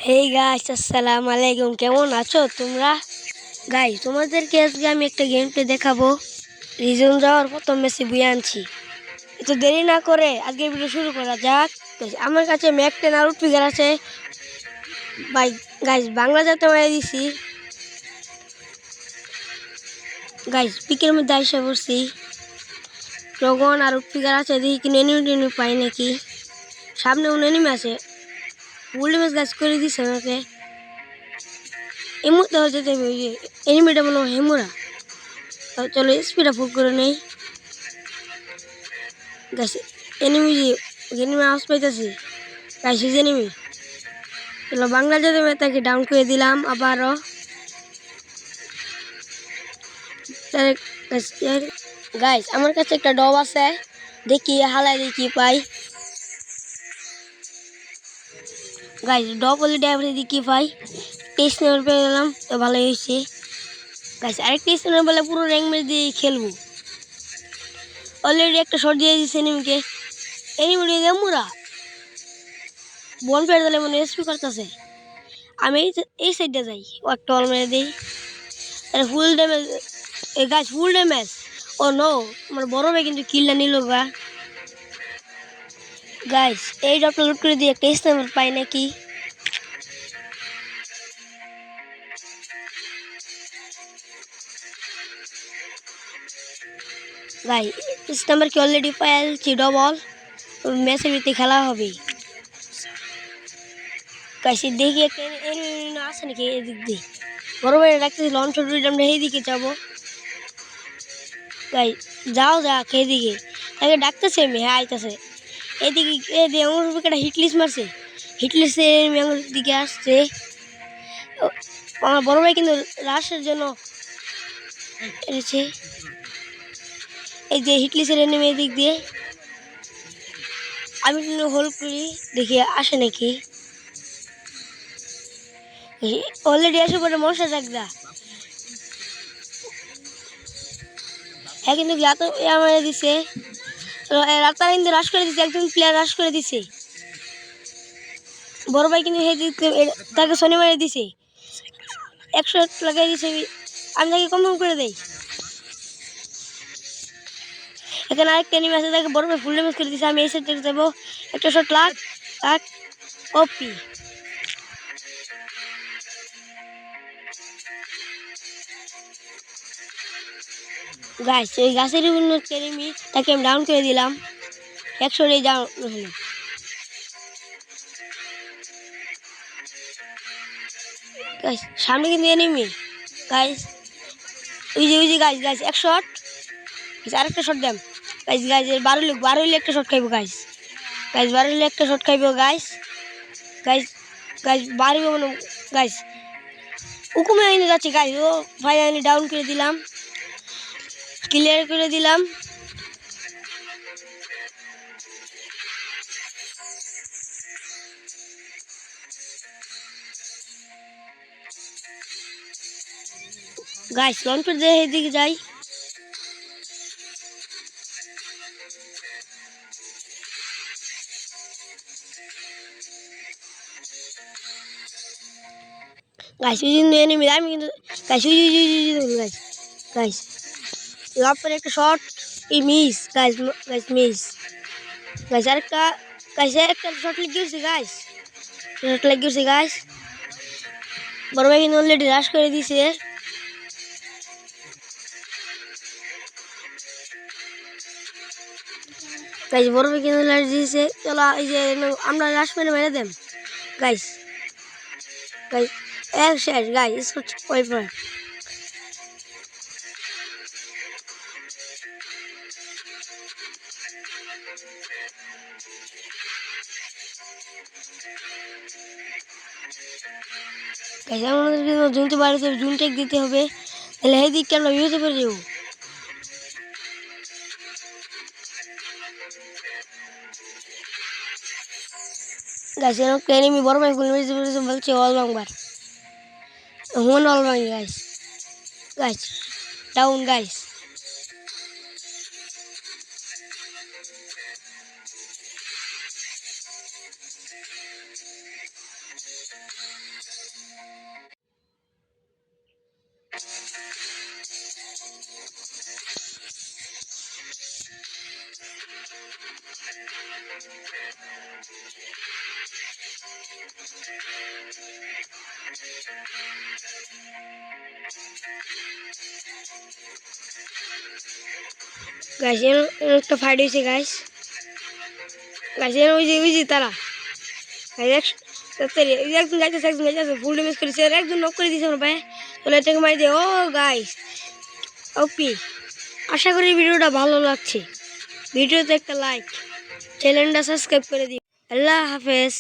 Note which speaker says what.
Speaker 1: Hey guys, আসসালামু আলাইকুম। কেমন আছো তোমরা? গাইস, তোমাদেরকে আজকে আমি একটা গেম প্লে দেখাবো। রিজন যাওয়ার প্রথম ম্যাচে বুয়ে আনছি। এত দেরি না করে আজকে ভিডিও শুরু করা যাক। আমার কাছে ম্যাক 10 আর ফিগার আছে। ভাই গাইস, বাংলা যাতে মারা দিছি। গাইস, পিকের মধ্যে আইসা পড়ছি। ড্রাগন আর ফিগার আছে, দেখি কি এনিমি পাই নাকি। সামনে এনিমি আছে। ফুল ড্যামেজ গাছ করে দিছে আমাকে। এই মুহূর্তে হচ্ছে এনিমিটা মনে হয় হেমুরা। চলো স্পিডটা ফুল করে নেই। গাছ এনিমি আওয়াজ পাইতেছি। গাছ এনিমি। চলো বাংলা যাতে তাকে ডাউন করে দিলাম আবারও। গাইস, আমার কাছে একটা ডব আছে, দেখি হালাই দেখি পাই। গাইস, ডব হলে ড্রাইভারে দেখি পাই। টেস্ট নেওয়ার পেয়ে গেলাম, তো ভালোই হয়েছে। গাইস, আরেকটা স্পিনার বলে পুরো র্যাঙ্ক ম্যাচ দিয়ে খেলবো। অলরেডি একটা শট দিয়ে দিচ্ছে এনিমিকে। এনিমি মুরা বন ফের দিলে মনে এসপি করতেছে। আমি এই সাইডে যাই, ও একটা অল মেরে দিই। Full damage. গাছ ফুল ড্যামেজ। ও নো, আমার বড় ভাই কিন্তু কিলটা নিল গা। গাইস, এই ডপটা লুট করে দিয়ে একটা স্নাইপার পাই নাকি। গাই স্নাইপার কি অলরেডি পাইছি ডবল। ম্যাচের ভিতরে খেলা হবে। গাইস, দেখি একটা এনিমি আছে নাকি এদিক দিয়ে। বড় ভাই ডাকতেছি লঞ্চ আমরা এইদিকে যাবো। গাই যাও যাক এইদিকে, তাকে ডাকতেছে আমি। হ্যাঁ আইতেছে এদিকে। এদিকে আমার একটা হিটলিস মারছে। হিটলিসে এনিমি আমার দিকে আসছে। আমার বড় ভাই কিন্তু রাশের জন্য এনেছে। এই যে হিটলিসের এনিমি এদিক দিয়ে। আমি কিন্তু হোল্ড করি, দেখি আসে নাকি। অলরেডি আসে পরে মশা ডাকদা। হ্যাঁ কিন্তু আমার দিছে। রাতারা কিন্তু রাশ করে দিছে, একজন প্লেয়ার রাশ করে দিছে। বড় ভাই কিন্তু তাকে শনি মারে দিছে। 100 লাগাই দিছে। আমি তাকে কম করে দেই। এখানে আরেকটা এনিমি আছে, তাকে বড় ভাই ফুল ড্যামেজ করে দিছে। আমি এই সাইড থেকে যাবো। একটা শট লাগ লাগ ওপি। গাছ ওই গাছের এনিমি, তাকে আমি ডাউন করে দিলাম। 100 ডাউন হলো। গাইস, সামনে কিন্তু এনিমি। গাইস ওই যে গাইস এক শট। আরেকটা শট দেন। গাইস বারো হইলে একটা শট খাইবো। গাইস বারো হইলে একটা শট খাইবো। গাইস বাড়িব মানে। গাইস হুকুমে আইনে যাচ্ছে। গাইস ও ফাইনালি ডাউন করে দিলাম, ক্লিয়ার করে দিলাম। গাইস লঞ্চ দিয়ে এদিকে যাই। গাইস ওই জন্য এনিমি আমি কিন্তু। গাইস গাইস গাইস লাভ করে একটা শট। এই মিস। Guys miss. গাইস আরেকটা। গাইস একটা শট লেগে গাইস। শট লেগে গাইস। বড় ভাই কিন্তু অলরেডি রাশ করে দিছে। গাইস বড় ভাই কিন্তু অলরেডি দিছে। চলো এই যে আমরা রাশ মেরে দেন। গাইস এক শেষ। গাইস ওই পয়েন্ট। গাইস আমাদেরকে জুনতে পারে, জুন টেক দিতে হবে, তাহলে এই দিকটা আমরা ইউজে করে যাবো। গাইস এনিমি বড় ভাই ফুল মেরে বলছে অল বাংবার। হুন অল বাং। Guys down. গাইস গাইস একটা ফাইট হয়েছে গাইস। গাইস ওই যে তারা গাইস একজন যাইতেছে ফুল ড্যামেজ করেছে আর একজন নক করে দিয়েছে আমার ভাই। তাহলে এটাকে মারি দিয়ে ও গাইস ওপি। আশা করি ভিডিওটা ভালো লাগছে। ভিডিওতে একটা লাইক, চ্যানেলটা সাবস্ক্রাইব করে দিও। আল্লাহ হাফেজ।